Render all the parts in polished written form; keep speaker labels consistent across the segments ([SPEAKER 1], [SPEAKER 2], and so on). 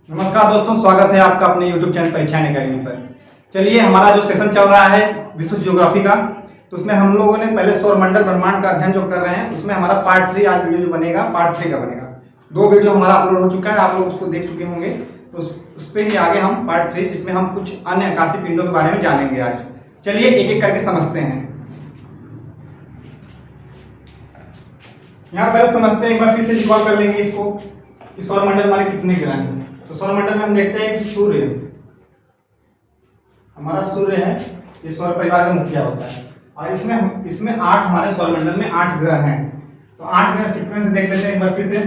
[SPEAKER 1] नमस्कार दोस्तों, स्वागत है आपका अपने YouTube चैनल परीक्षान एकेडमी पर। चलिए, हमारा जो सेशन चल रहा है विश्व ज्योग्राफी का, तो उसमें हम लोगों ने पहले सौरमंडल ब्रह्मांड का अध्ययन जो कर रहे हैं उसमें हमारा पार्ट 3 आज वीडियो जो बनेगा पार्ट 3 का बनेगा। 2 वीडियो हमारा अपलोड हो चुका है, आप लोग उसको देख चुके होंगे। तो उस पर ही आगे हम पार्ट 3 जिसमें हम कुछ अन्य आकाशीय पिंडों के बारे में जानेंगे आज। चलिए एक एक करके समझते हैं। यहाँ पहले समझते हैं, एक बार फिर से रिकॉल कर लेंगे इसको कि सौरमंडल हमारे कितने ग्रह हैं। तो सौरमंडल में हम देखते हैं कि सूर्य, हमारा सूर्य है, ये सौर परिवार का मुखिया होता है। और इसमें 8 हमारे सौरमंडल में 8 ग्रह हैं। तो 8 ग्रह सीक्वेंस से देख लेते हैं एक बार फिर से।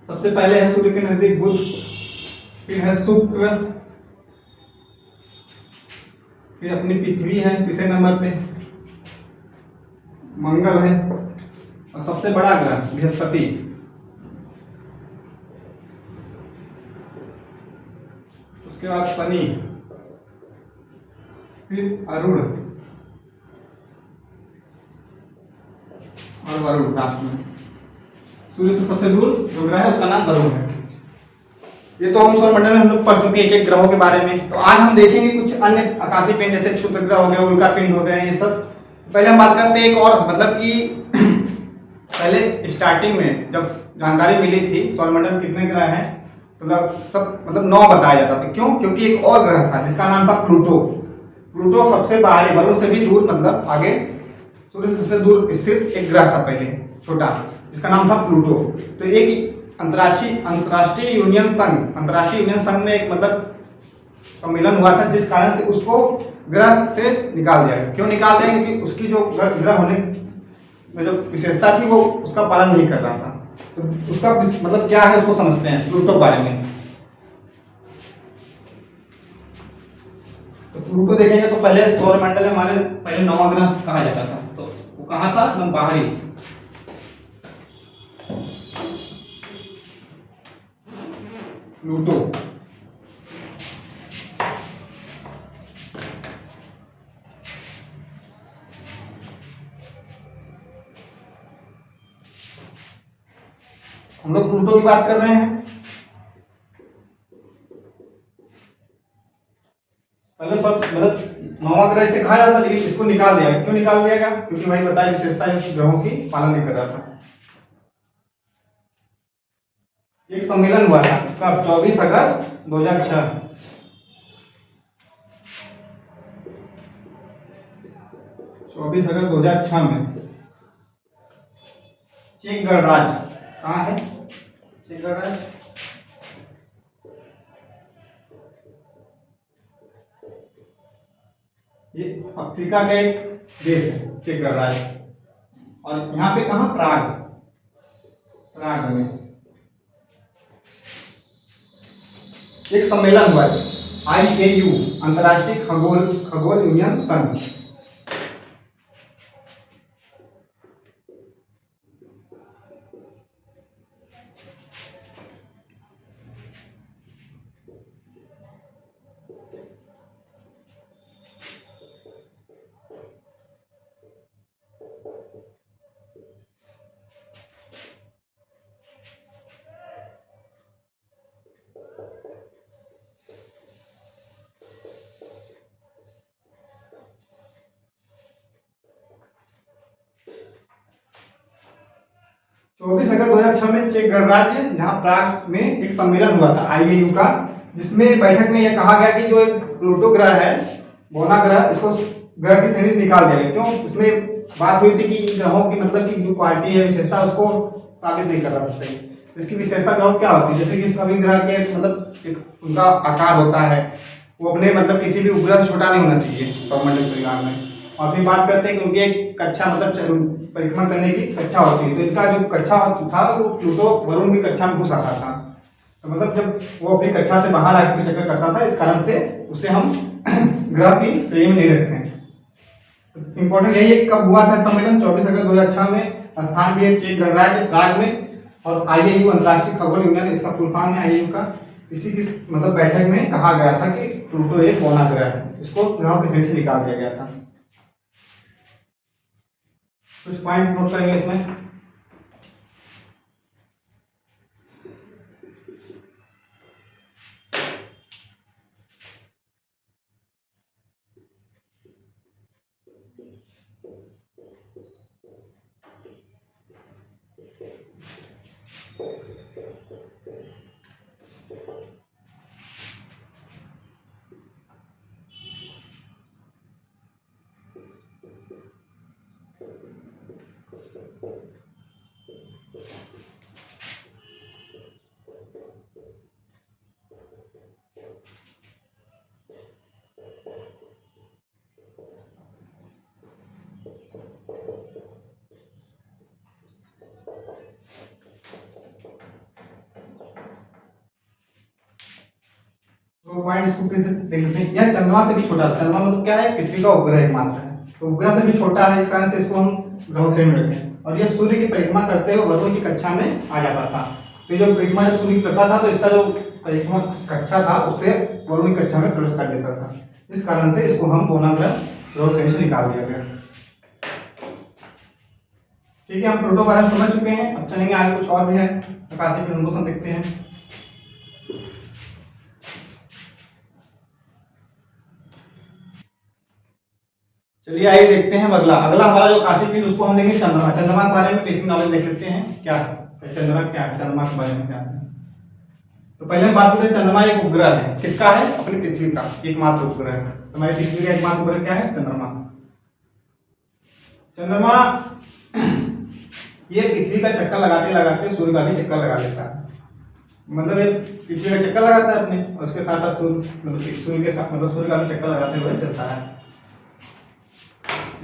[SPEAKER 1] सबसे पहले है सूर्य के नजदीक बुध, फिर है शुक्र, फिर अपनी पृथ्वी है तीसरे नंबर पे, मंगल है, और सबसे बड़ा ग्रह बृहस्पति, उसके बाद शनि, फिर अरुण और वरुण लास्ट में। सूर्य से सबसे दूर जो ग्रह है उसका नाम वरुण है। ये तो हम सौरमंडल में हम लोग पढ़ चुके हैं एक ग्रहों के बारे में। तो आज हम देखेंगे कुछ अन्य आकाशीय पिंड जैसे क्षुद्र ग्रह हो गए, उल्का पिंड हो गए, ये सब। पहले हम बात करते हैं एक और, मतलब कि पहले स्टार्टिंग में जब जानकारी मिली थी सौरमंडल में कितने ग्रह हैं, तो सब मतलब 9 बताया जाता था। क्यों? क्योंकि एक और ग्रह था जिसका नाम था प्लूटो। प्लूटो सबसे बाहरी, वरुण से भी दूर, मतलब आगे सूर्य से सबसे दूर स्थित एक ग्रह था पहले, छोटा, जिसका नाम था प्लूटो। तो एक अंतर्राष्ट्रीय यूनियन संघ में एक मतलब सम्मेलन हुआ था, जिस कारण से उसको ग्रह से निकाल दिया गया। क्यों निकाल दिया? क्योंकि उसकी जो ग्रह होने में जो विशेषता थी वो उसका पालन नहीं कर रहा था। तो उसका मतलब क्या है उसको समझते हैं प्लूटो के बारे में। तो प्लूटो देखेंगे तो पहले सौरमंडल में हमारे पहले 9वां ग्रह कहा जाता था। तो वो कहाँ था? एकदम बाहरी, प्लूटो। हम लोग प्लूटो की बात कर रहे हैं। पहले सब मतलब 9वां ग्रह इसे कहा जाता था, लेकिन इसको निकाल दिया। क्यों निकाल दिया गया? क्योंकि भाई बताया विशेषता इस ग्रहों की पालन नहीं कर रहा था। एक सम्मेलन हुआ था कब? 24 अगस्त 2006। 24 अगस्त 2006 में चेक गणराज्य, कहाँ है चेक गणराज्य? ये अफ्रीका का एक देश है चेक गणराज्य। और यहाँ पे कहाँ? प्राग में एक सम्मेलन हुआ है, IAU, अंतर्राष्ट्रीय खगोल यूनियन संघ। चौबीस अगस्त 2006 में चेक गणराज्य, जहां प्राग में एक सम्मेलन हुआ था IAU का, जिसमें बैठक में यह कहा गया कि जो एक प्लूटो ग्रह है, बौना ग्रह, इसको ग्रह की श्रेणी से निकाल दिया गया। क्यों? इसमें बात हुई थी कि ग्रहों की मतलब की जो क्वालिटी है, विशेषता, उसको साबित नहीं कर रहा था सही। इसकी विशेषता ग्रहों क्या होती है? जैसे कि सभी ग्रह के मतलब एक उनका आकार होता है, वो अपने मतलब किसी भी उपग्रह से छोटा नहीं होना चाहिए सौरमंडल परिवार में। और फिर बात करते हैं कि उनकी एक कक्षा मतलब परिक्रमा करने की कक्षा होती है। तो इनका जो कक्षा था वो प्लूटो वरुण की कक्षा में घुस आता था। तो मतलब जब वो अपनी कक्षा से बाहर आके चक्कर करता था, इस कारण से उसे हम ग्रह की श्रेणी में नहीं रखते हैं। तो इंपॉर्टेंट यही है कब हुआ था सम्मेलन? 24 अगस्त 2006 में। स्थान भी है चेक गणराज्य प्राग में। और IAU, अंतर्राष्ट्रीय खगोल यूनियन, इसका फुल फॉर्म है IAU का। इसी की मतलब बैठक में कहा गया था कि प्लूटो एक बौना ग्रह है, इसको ग्रहों की श्रेणी से निकाल दिया गया था। कुछ पॉइंट नोट करेंगे इसमें। तो पॉइंट इसको फिर से देख लेते हैं। यह चंद्रमा से भी छोटा है। चंद्रमा मतलब क्या है? पृथ्वी का उपग्रह एकमात्र है, तो उपग्रह से भी छोटा है, इस कारण से इसको हम ग्रह श्रेणी में रखते हैं। और यह सूर्य की परिक्रमा करते हुए वरुण की कक्षा में आ जाता था। तो जो परिक्रमा जब सूर्य की करता था तो इसका जो परिक्रमा कक्षा था उससे वरुण की कक्षा में प्रवेश कर लेता था। इस कारण से इसको हम बौना ग्रह ग्रह श्रेणी से निकाल दिया गया। ठीक है, हम प्लूटो के बारे में समझ चुके हैं। अब चलेंगे आगे, कुछ और भी है आकाशीय पिंडों को देखते हैं। चलिए आइए देखते हैं अगला हमारा जो आकाशीय पिंड उसको हम लेंगे चंद्रमा। चंद्रमा के बारे में बेसिक नॉलेज देख लेते हैं। क्या है चंद्रमा, क्या है चंद्रमा के बारे में क्या है। तो पहले हम बात करते हैं, चंद्रमा एक उपग्रह है। किसका है? अपनी पृथ्वी का एकमात्र उपग्रह है। हमारी पृथ्वी का एकमात्र उपग्रह क्या है? चंद्रमा। चंद्रमा ये पृथ्वी का चक्कर लगाते लगाते सूर्य का भी चक्कर लगा लेता है। मतलब ये पृथ्वी का चक्कर लगाता है अपने, और उसके साथ साथ सूर्य के साथ मतलब सूर्य का भी चक्कर लगाते हुए चलता है।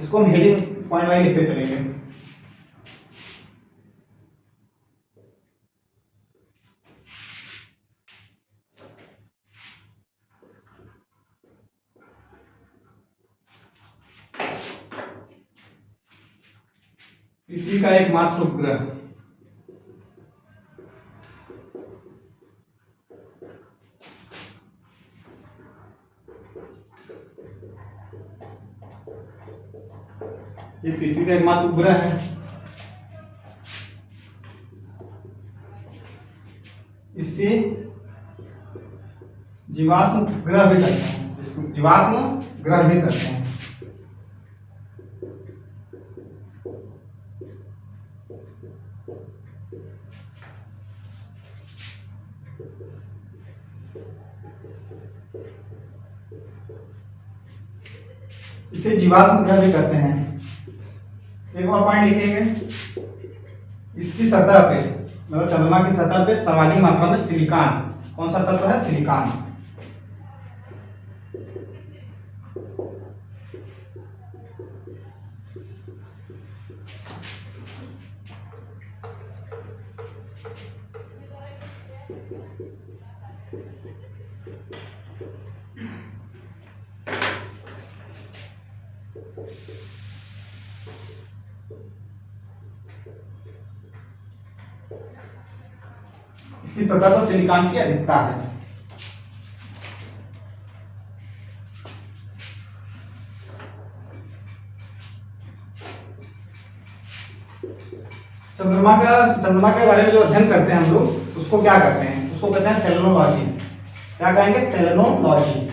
[SPEAKER 1] इसको हम हेडिंग पॉइंट वाइज लिखते चलेंगे। पृथ्वी का एकमात्र उपग्रह। ये पृथ्वी का एकमात्र उपग्रह है। इससे जीवाश्म ग्रह भी करते हैं, जीवाश्म ग्रह भी करते हैं। इसे जीवाश्म ग्रह भी करते हैं। एक और पॉइंट लिखेंगे, इसकी सतह पे मतलब चंद्रमा की सतह पे सर्वाधिक मात्रा में सिलिकॉन, कौन सा तत्व है? सिलिकॉन। इसकी सतह पर सिलिकॉन की अधिकता है। चंद्रमा के बारे में जो अध्ययन करते हैं हम लोग उसको क्या कहते हैं? उसको कहते हैं सेलेनोलॉजी। क्या कहेंगे? सेलेनोलॉजी।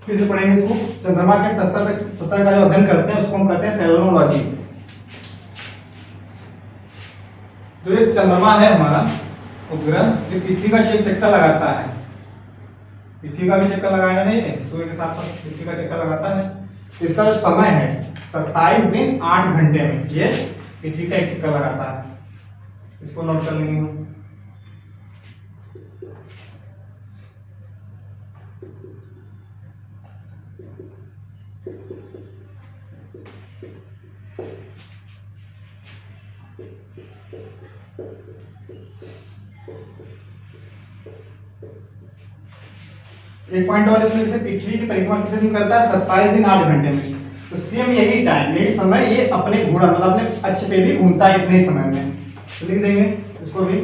[SPEAKER 1] फिर से पढ़ेंगे इसको। चंद्रमा के सतह का जो अध्ययन करते हैं उसको हम कहते हैं सेलेनोलॉजी। जो इस चंद्रमा है हमारा उपग्रह, ये पृथ्वी का जो एक चक्कर लगाता है, पृथ्वी का भी चक्कर लगाया नहीं है, सूर्य के साथ साथ पृथ्वी का चक्कर लगाता है। इसका जो समय है 27 दिन 8 घंटे में ये पृथ्वी का एक चक्कर लगाता है। इसको नोट कर लेंगे हम। एक पॉइंट और इसमें, जैसे पृथ्वी की परिक्रमा कितने दिन करता है, 27 दिन 8 घंटे में, तो सेम यही टाइम, यही समय ये अपने घूर्णन मतलब अपने अक्ष पे भी घूमता है इतने ही समय में। तो लिख देंगे इसको भी।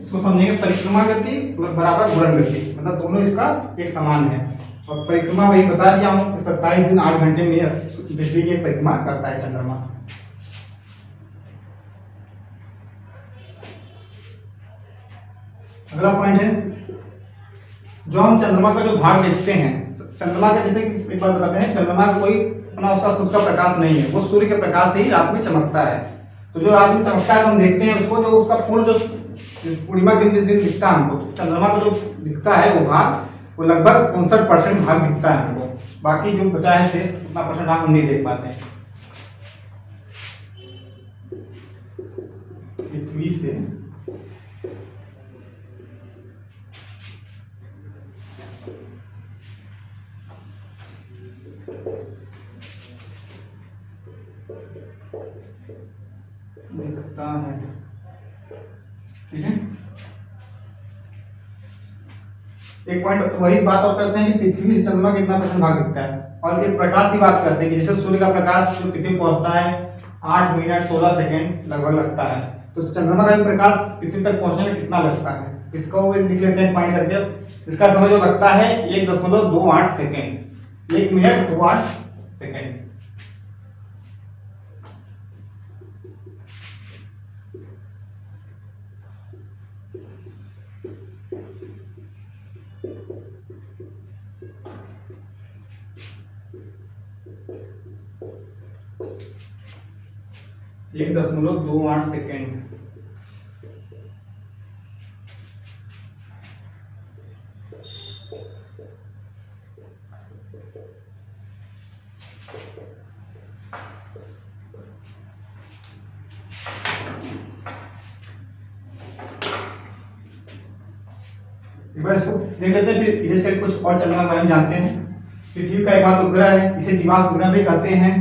[SPEAKER 1] इसको समझेंगे परिक्रमा गति बराबर घूर्णन गति, मतलब दोनों इसका एक समान है। और परिक्रमा वही बता दिया हूं, 27 दिन 8 घंटे में पृथ्वी की परिक्रमा करता है चंद्रमा। अगला पॉइंट है, जो हम चंद्रमा का जो भाग देखते हैं, चंद्रमा का जैसे एक बात बताते हैं, चंद्रमा का कोई अपना उसका खुद का प्रकाश नहीं है, वो सूर्य के प्रकाश से ही रात में चमकता है। तो जो रात में चमकता है तो हम देखते हैं उसको, जो उसका पूर्ण जो पूर्णिमा दिन जिस दिन दिखता है हमको, तो चंद्रमा का जो दिखता है वो भाग, वो लगभग 59% भाग दिखता है हमको, बाकी जो बचा है शेष उतना परसेंट भाग हम नहीं देख पाते हैं। पृथ्वी से दिखता है, ठीक है। एक पॉइंट वही बात और करते हैं कि पृथ्वी से चंद्रमा कितना परसेंट भाग दिखता है, और फिर प्रकाश की बात करते हैं कि जैसे सूर्य का प्रकाश जो पृथ्वी पहुंचता है 8 मिनट 16 सेकंड लगभग लगता है, तो चंद्रमा का भी प्रकाश पृथ्वी तक पहुंचने में कितना लगता है, इसको लिख लेते हैं पॉइंट करके। इसका समय जो लगता है 1.28 सेकेंड, 1 मिनट 28 सेकेंड। एक 1.28 सेकेंड। एक बार इसको देख लेते हैं, फिर इरेज करके कुछ और चंद्रमा के बारे में जानते हैं। पृथ्वी का एकमात्र उपग्रह है, इसे जीवाश्म उपग्रह भी कहते हैं।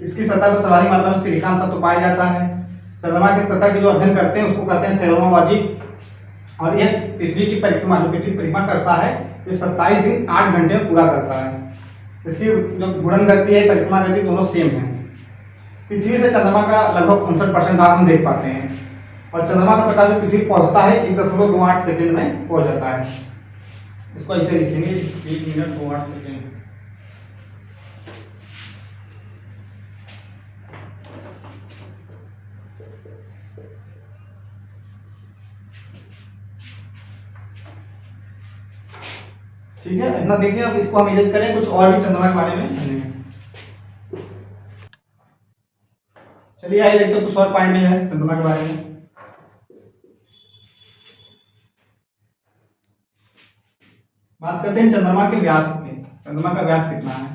[SPEAKER 1] इसकी सतह पर सर्वाधिक मात्रा में सिलिकॉन तत्व पाया जाता है। चंद्रमा की सतह के जो अध्ययन करते हैं उसको कहते हैं सेलेनोलॉजी। और यह पृथ्वी की परिक्रमा, जो पृथ्वी परिक्रमा करता है, ये 27 दिन 8 घंटे में पूरा करता है। इसकी जो घूर्णन गति है, परिक्रमा गति, दोनों सेम है। पृथ्वी से चंद्रमा का लगभग 59% भाग हम देख पाते हैं, और चंद्रमा का प्रकाश जो पृथ्वी पहुंचता है 1.28 सेकेंड में पहुंच जाता है। इसको ऐसे लिखेंगे 1 मिनट 28 सेकेंड। ठीक है, इतना देखिए। अब इसको हम इरेज करें, कुछ और भी चंद्रमा के बारे में जानेंगे। चलिए आइए देखते हैं कुछ और पॉइंट भी है चंद्रमा के बारे में। बात करते हैं चंद्रमा के व्यास की। चंद्रमा का व्यास कितना है?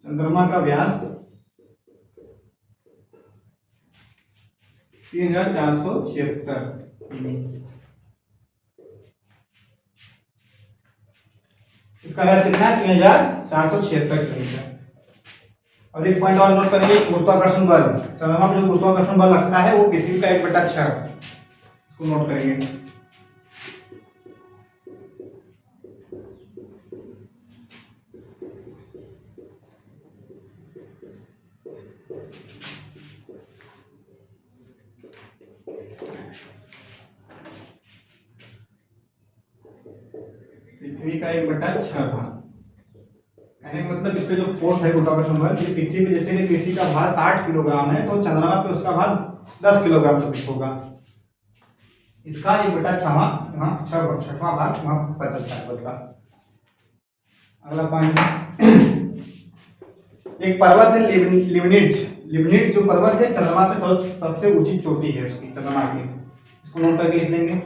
[SPEAKER 1] चंद्रमा का व्यास 3476 किमी। इसका व्यास कितना है? 3476 किलोमीटर। और एक पॉइंट और नोट करेंगे, गुरुत्वाकर्षण बल। चंद्रमा पर जो गुरुत्वाकर्षण बल लगता है वो पृथ्वी का 1/6, इसको नोट करेंगे। पृथ्वी का 1/6 भाग, मतलब इस पे जो फोर्स है गुरुत्वाकर्षण बल, ये पृथ्वी पे जैसे कि किसी का भार 60 किलोग्राम है, तो चंद्रमा पे उसका भार 10 किलोग्राम से अधिक होगा। इसका 1/6वां भाग वहां पता चलता है बदला। अगला पॉइंट है, एक पर्वत है लिबनिट्ज। लिबनिट्ज जो पर्वत है चंद्रमा पे सबसे ऊंची चोटी है उसकी, चंद्रमा की। इसको नोट करके लिख लेंगे।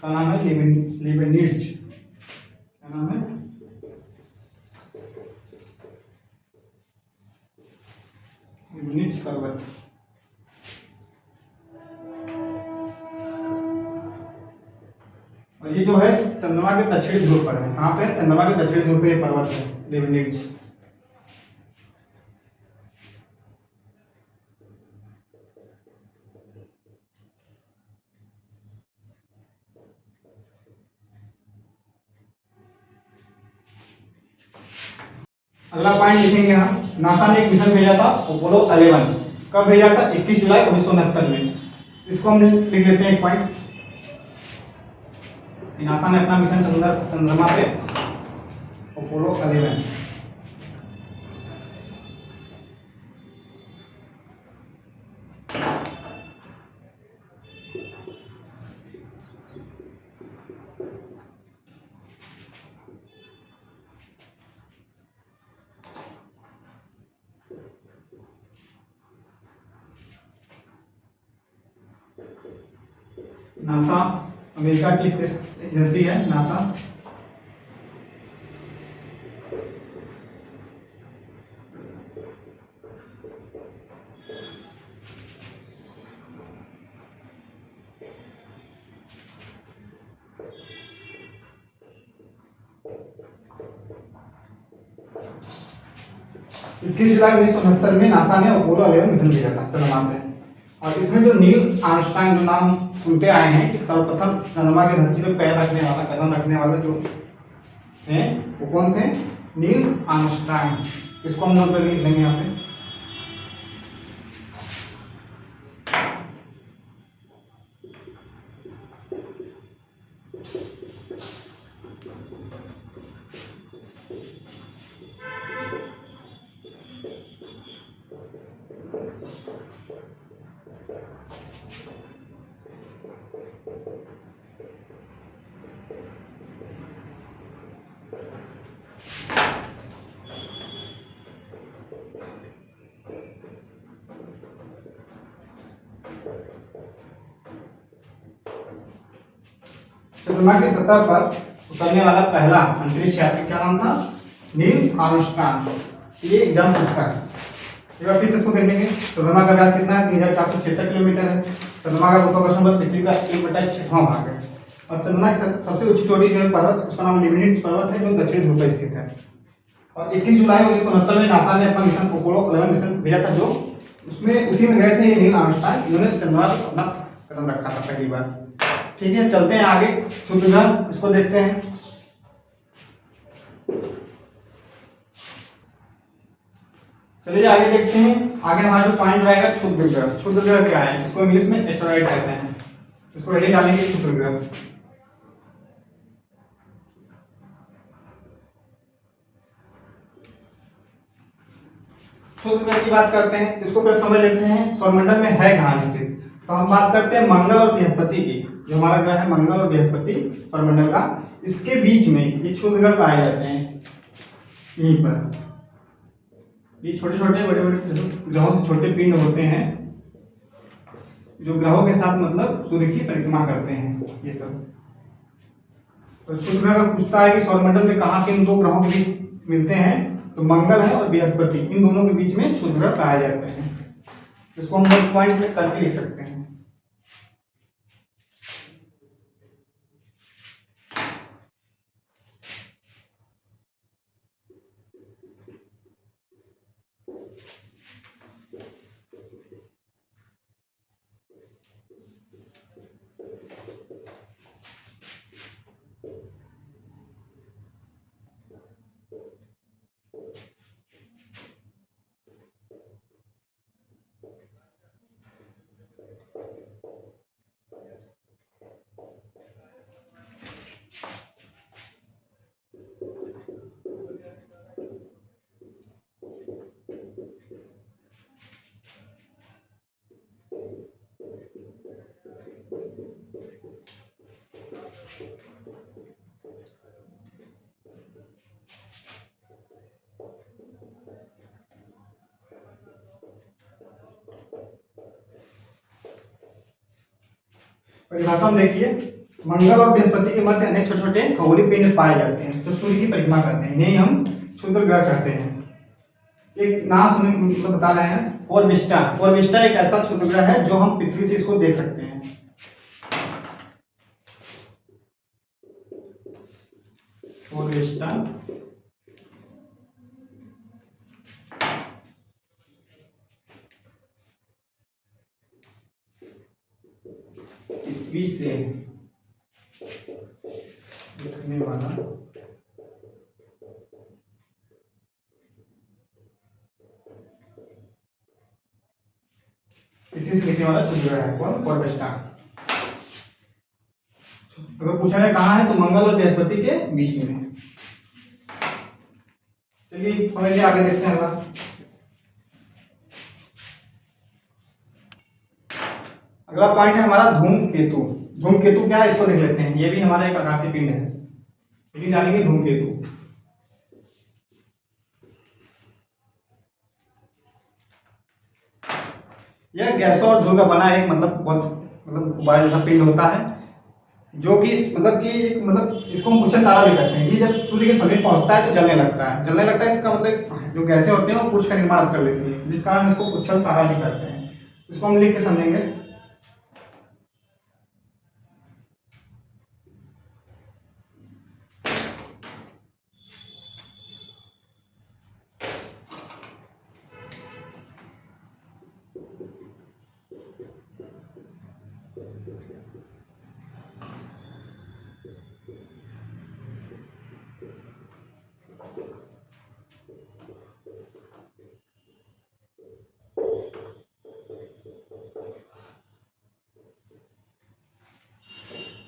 [SPEAKER 1] का नाम है लीबनिट्ज। क्या नाम है? लीबनिट्ज पर्वत। और ये जो है चंद्रमा के दक्षिणी ध्रुव पर है। कहाँ पे? चंद्रमा के दक्षिणी ध्रुव पे ये पर्वत है लीबनिट्ज। अगला पॉइंट लिखेंगे हम, नासा ने एक मिशन भेजा था अपोलो 11। कब भेजा था? 21 जुलाई 1969 में। इसको हम लिख लेते हैं एक पॉइंट। नासा ने अपना मिशन चंद्रमा पे अपोलो 11। नासा अमेरिका की स्पेस एजेंसी है नासा। इक्कीस जुलाई 1969 में नासा ने अपोलो 11 मिशन भेजा था चंद्रमा पे। और इसमें जो नील आर्मस्ट्रांग, जो नाम सुनते आए हैं कि सर्वप्रथम चंद्रमा की धरती पर पैर रखने वाला, कदम रखने वाले जो हैं वो कौन थे? Neil Armstrong. इसको हम नोट करके लिख लेंगे यहाँ पे। चंद्रमा की सतह पर उतरने वाला पहला अंतरिक्ष यात्री क्या नाम था? Neil Armstrong. ये एग्जाम पूछता है। एक बार फिर से इसको देखेंगे। चंद्रमा का व्यास कितना है? 3476 किलोमीटर है। चंद्रमा का गुरुत्वाकर्षण बल पृथ्वी का 1/6वां भाग है। और चंद्रमा की सबसे ऊंची चोटी जो है पर्वत, उसका नाम लीबनिट्ज पर्वत है, जो दक्षिणी ध्रुव पर स्थित है। और 21 जुलाई 1969 में नासा ने अपना मिशन अपोलो 11 मिशन भेजा था, जो उसमें उसी में गए थे ये नील आर्मस्ट्रांग। इन्होंने चंद्रमा पर अपना कदम रखा था पहली बार। ठीक है, चलते हैं आगे। क्षुद्र ग्रह, इसको देखते हैं। चलिए आगे देखते हैं। आगे हमारा जो पॉइंट रहेगा क्षुद्र ग्रह। क्षुद्र ग्रह क्या है? इसको इंग्लिश में एस्टेरॉइड कहते हैं। इसको हेडिंग डालेंगे क्षुद्र ग्रह। क्षुद्र ग्रह की बात करते हैं, इसको पहले समझ लेते हैं सौरमंडल में है कहाँ स्थित। तो हम बात करते हैं मंगल और बृहस्पति की। जो हमारा ग्रह है मंगल और बृहस्पति सौरमंडल का, इसके बीच में ये क्षुद्र ग्रह पाए जाते हैं। यहीं पर ये छोटे छोटे बड़े बड़े ग्रहों से छोटे पिंड होते हैं, जो ग्रहों के साथ मतलब सूर्य की परिक्रमा करते हैं ये सब। तो क्षुद्र ग्रह पूछता है कि सौरमंडल में कहाँ किन दो ग्रहों के बीच मिलते हैं? तो मंगल है और बृहस्पति, इन दोनों के बीच में क्षुद्र ग्रह पाए जाते हैं। इसको हम एक पॉइंट में करके लिख सकते हैं। परिभाषा में देखिए, मंगल और बृहस्पति के मध्य अनेक छोटे छोटे खगोलीय पिंड पाए जाते हैं जो सूर्य की परिक्रमा करते हैं, इन्हें हम क्षुद्र ग्रह कहते हैं। एक नाम सुने मतलब बता रहे हैं, फोरविस्टा। फोरविस्टा एक ऐसा क्षुद्र ग्रह है जो हम पृथ्वी से इसको देख सकते हैं। फोरविस्टा पृथ्वी से दिखने वाला पृथ्वी से दिखने वाला क्षुद्र ग्रह है कौन? फोरविस्टा। अगर पूछा जाए कहाँ है तो मंगल और बृहस्पति के बीच में। चलिए समझिए, आगे देखते हैं अगला। अगला पॉइंट है हमारा धूमकेतु। धूमकेतु क्या है इसको देख लेते हैं। ये भी हमारा एक आकाशीय पिंड है, लेकिन जानेंगे धूमकेतु। यह गैसों और धूल का बना एक मतलब बड़ा जैसा पिंड होता है, जो कि मतलब इसको हम उछल तारा भी कहते हैं। ये जब सूर्य के समीप पहुंचता है तो जलने लगता है। जलने लगता है इसका मतलब जो गैसें होती हैं वो कुछ का निर्माण कर लेती हैं, जिस कारण इसको उछल तारा भी कहते हैं। इसको हम लिख के समझेंगे।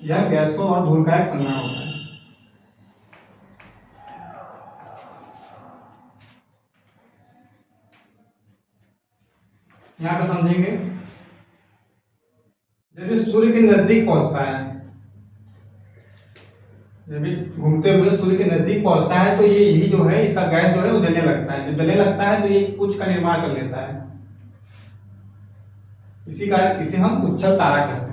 [SPEAKER 1] यह गैसों और धूल का एक संग्रह होता है। यहाँ पे समझेंगे, जब ये सूर्य के नजदीक पहुंचता है, जब ये घूमते हुए सूर्य के नजदीक पहुंचता है तो ये यही जो है इसका गैस जो है वो जलने लगता है। जब जलने लगता है तो ये कुछ का निर्माण कर लेता है। इसी कारण इसे हम उच्छल तारा कहते हैं।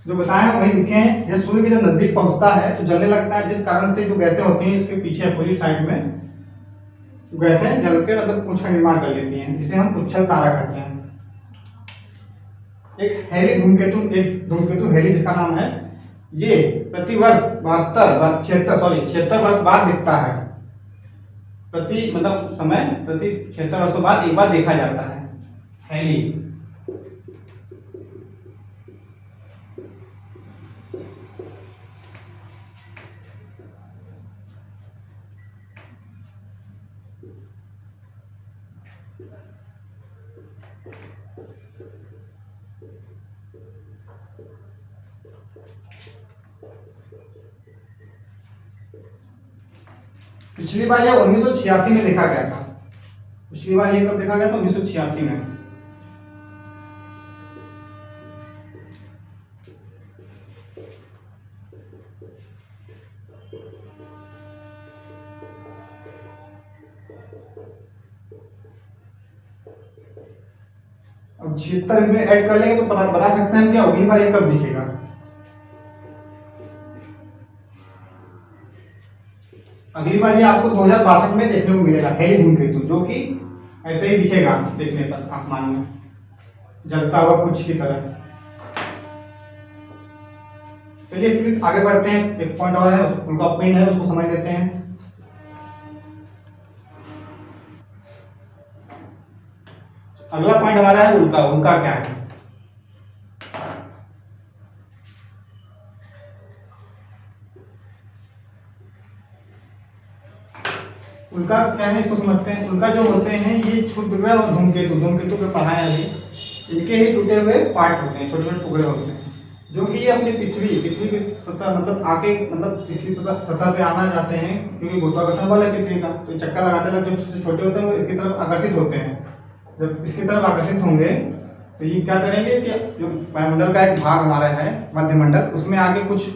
[SPEAKER 1] जो बताया है वही लिखे हैं। यह सूर्य के जब नजदीक पहुंचता है तो जलने लगता है, जिस कारण से जो गैसें होती हैं इसके पीछे अपोजिट साइड में गैसें जल के मतलब कुछ का निर्माण कर लेती हैं, जिसे हम उच्छल तारा कहते हैं। एक धूमकेतु हेली जिसका नाम है, ये प्रतिवर्ष 76 वर्ष बाद दिखता है। प्रति 76 वर्षों बाद एक बार देखा जाता है हेली। पिछली बार यह 1986 में देखा गया था। पिछली बार ये कब देखा गया था? 1986 में। अब 76 इसमें ऐड कर लेंगे तो पता बता सकते हैं कि अगली बार ये कब दिखेगा। अगली बार ये आपको 2062 में देखने को मिलेगा हेली धूमकेतु, जो कि ऐसे ही दिखेगा देखने पर आसमान में जलता हुआ कुछ की तरह। चलिए फिर आगे बढ़ते हैं, एक पॉइंट और है उनका पिंड है उसको समझ लेते हैं। अगला पॉइंट हमारा है उल्का। उल्का क्या है? उल्का क्या है इसको समझते हैं। उल्का जो होते हैं ये क्षुद्र ग्रह और धूमकेतु, धूमकेतु पे पढ़ाया अभी, इनके ही टूटे हुए पार्ट होते हैं, छोटे छोटे टुकड़े होते हैं, जो कि ये अपनी पृथ्वी की सतह मतलब आके मतलब पृथ्वी सतह पे आना चाहते हैं, क्योंकि गुरुत्वाकर्षण बल है पृथ्वी का, तो चक्कर लगाते लगाते जो छोटे होते हैं वो इसकी तरफ आकर्षित होते हैं। जब इसकी तरफ आकर्षित होंगे तो ये क्या करेंगे कि जो वायुमंडल का एक भाग हमारा है मध्यमंडल, उसमें आके कुछ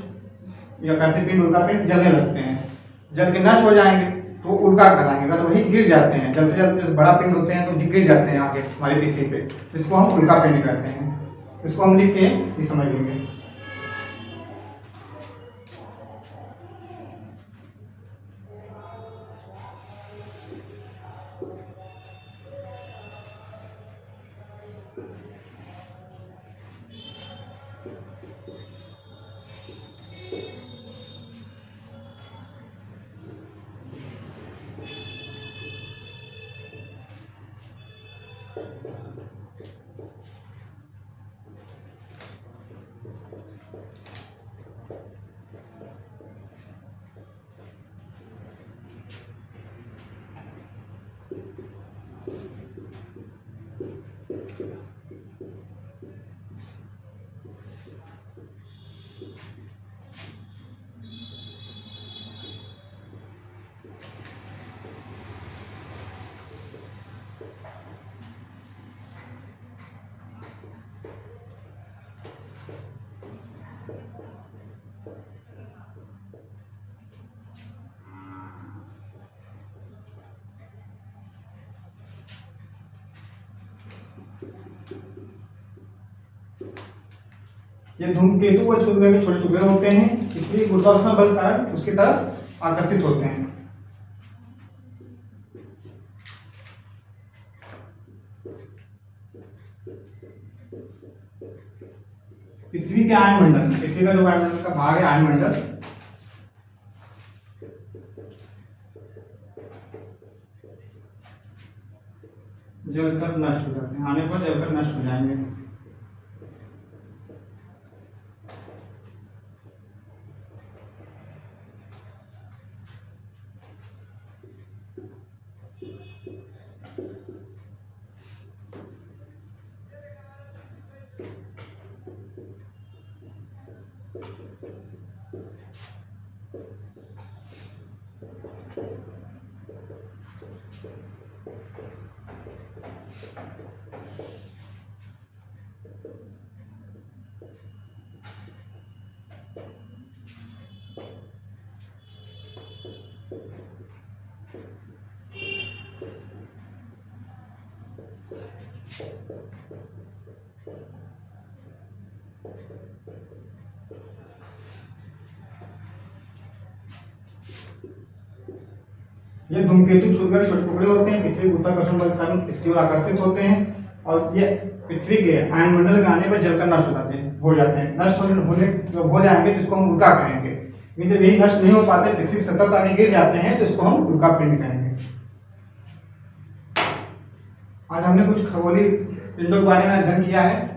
[SPEAKER 1] या कैसे पिंड उल्का पिंड जलने लगते हैं, जल के नष्ट हो जाएंगे तो उल्का कहलाएंगे। तो वही गिर जाते हैं, जलते जलते बड़ा पिंड होते हैं तो गिर जाते हैं आगे हमारी पृथ्वी पे, जिसको हम उल्का पिंड कहते हैं। इसको हम लिख के ये समझ लेंगे। ये धूमकेतु व क्षुद्र ग्रह के छोटे टुकड़े होते हैं, इसलिए गुरुत्वाकर्षण बल के कारण उसकी तरफ आकर्षित होते हैं। पृथ्वी के आयनमंडल, पृथ्वी का जो वायुमंडल का भाग है आयनमंडल, जलकर नष्ट हो जाते हैं, आने पर जलकर नष्ट हो जाएंगे। ये धूमकेतु क्षुद्र ग्रह छोटे टुकड़े होते हैं, पृथ्वी गुरुत्वाकर्षण बल के कारण इसकी ओर आकर्षित होते हैं और ये पृथ्वी के आयनमंडल में आने पर जलकर नष्ट हो जाते हैं। नष्ट होने जब हो जाएंगे तो इसको हम उल्का कहेंगे। जब यही नष्ट नहीं हो पाते, पृथ्वी की सतह पर आके गिर जाते हैं तो इसको हम उल्का पिंड कहेंगे। आज हमने कुछ खगोलीय पिंडों के बारे में अध्ययन किया है।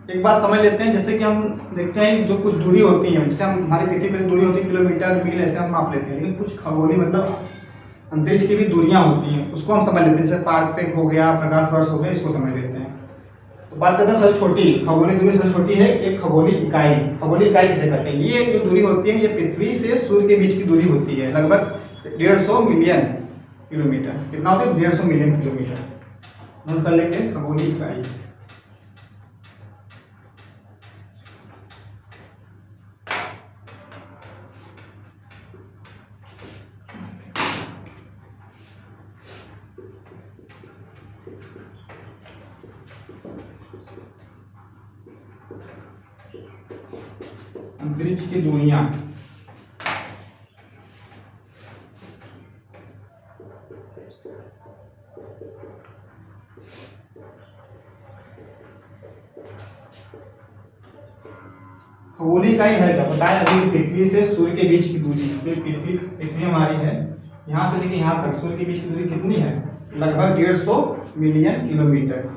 [SPEAKER 1] एक बात समझ लेते हैं, जैसे कि हम देखते हैं जो कुछ दूरी होती है, जैसे हम हमारी पृथ्वी पर दूरी होती है किलोमीटर मील, ऐसे हम माप लेते हैं, लेकिन कुछ खगोलीय मतलब अंतरिक्ष की भी दूरियां होती हैं, उसको हम समझ लेते हैं। जैसे पार्सेक हो गया, प्रकाश वर्ष हो गया, इसको समझ लेते हैं। तो बात करते हैं सबसे छोटी खगोलीय दूरी, सबसे छोटी है एक खगोलीय इकाई। खगोलीय इकाई किसे कहते हैं? ये जो दूरी होती है ये पृथ्वी से सूर्य के बीच की दूरी होती है, लगभग 150 मिलियन किलोमीटर। कितना होता है? 150 मिलियन किलोमीटर। नोट कर लेंगे खगोलीय इकाई। अंतरिक्ष की दूरियां। खगोलीय इकाई है क्या बताया अभी, पृथ्वी से सूर्य के बीच की दूरी। पृथ्वी हमारी है, यहाँ से लेके यहाँ तक सूर्य के बीच की दूरी कितनी है, लगभग 150 मिलियन किलोमीटर।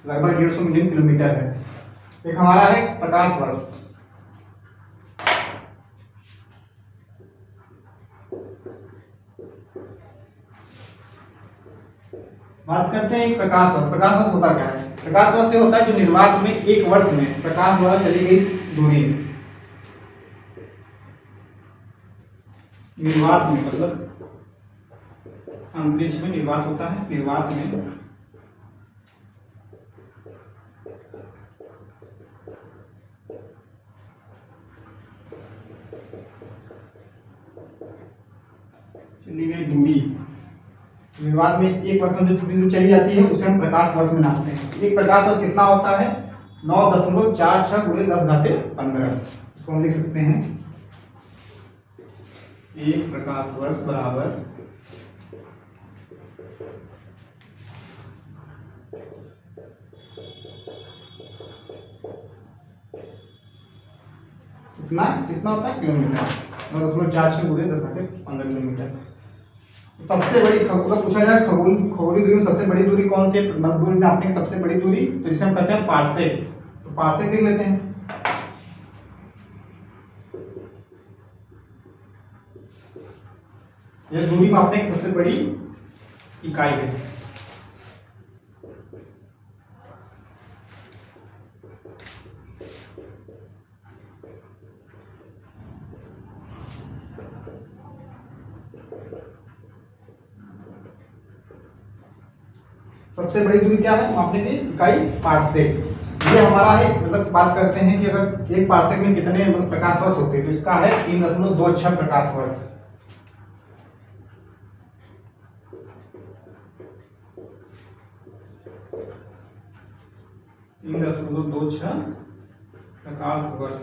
[SPEAKER 1] लगभग 150 मिलियन किलोमीटर है। एक हमारा है प्रकाश वर्ष। बात करते हैं प्रकाश वर्ष। प्रकाश वर्ष होता क्या है? प्रकाश वर्ष से होता है जो निर्वात में एक वर्ष में प्रकाश द्वारा चली गई दूरी। निर्वात में मतलब अंतरिक्ष में निर्वात होता है, निर्वात में चली गई दूरी। निर्वात में एक वर्ष में जो दूरी चली जाती है उसे हम प्रकाश वर्ष में नापते हैं। एक प्रकाश वर्ष कितना होता है? 9.46 गुणे 10⁻15। इसको हम लिख सकते हैं, एक प्रकाश वर्ष बराबर कितना होता है किलोमीटर। 9.46 गुणे 10⁻15 किलोमीटर। सबसे बड़ी खगोल पूछा जाए खगोलीय दूरी में सबसे बड़ी दूरी कौन सी है? दूरी नापने की सबसे बड़ी दूरी, तो इसे हम कहते हैं पार्सेक। तो पार्सेक देख लेते हैं। यह दूरी मापने की सबसे बड़ी इकाई है। सबसे बड़ी दूरी क्या है मापने की इकाई? पार्सेक। ये हमारा है, मतलब बात करते हैं कि अगर एक पार्सेक में कितने प्रकाश वर्ष होते हैं, तो इसका है 3.26 प्रकाश वर्ष। प्रकाश वर्ष।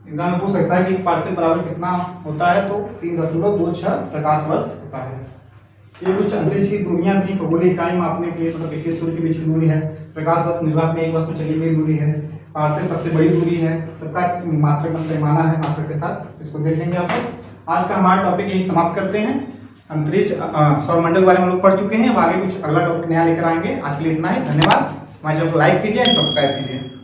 [SPEAKER 1] एग्जाम में पूछ सकता है कि पार्सेक बराबर कितना होता है, तो 3.26 प्रकाश वर्ष होता है। ये कुछ अंतरिक्ष की दूरियां थी खगोलीय इकाई मापने के लिए, मतलब पृथ्वी सूर्य के बीच की दूरी है। प्रकाश वर्ष निर्वात में एक वर्ष में चली गई दूरी है। पार्सेक सबसे बड़ी दूरी है। सबका मात्रक पैमाना है मात्रक के साथ, इसको देख लेंगे आप लोग। आज का हमारा टॉपिक यही समाप्त करते हैं। अंतरिक्ष सौरमंडल के बारे में हम लोग पढ़ चुके हैं। अब आगे कुछ अगला टॉपिक नया लेकर आएंगे। आज के लिए इतना ही, धन्यवाद। हमारे चैनल को लाइक कीजिए एंड सब्सक्राइब कीजिए।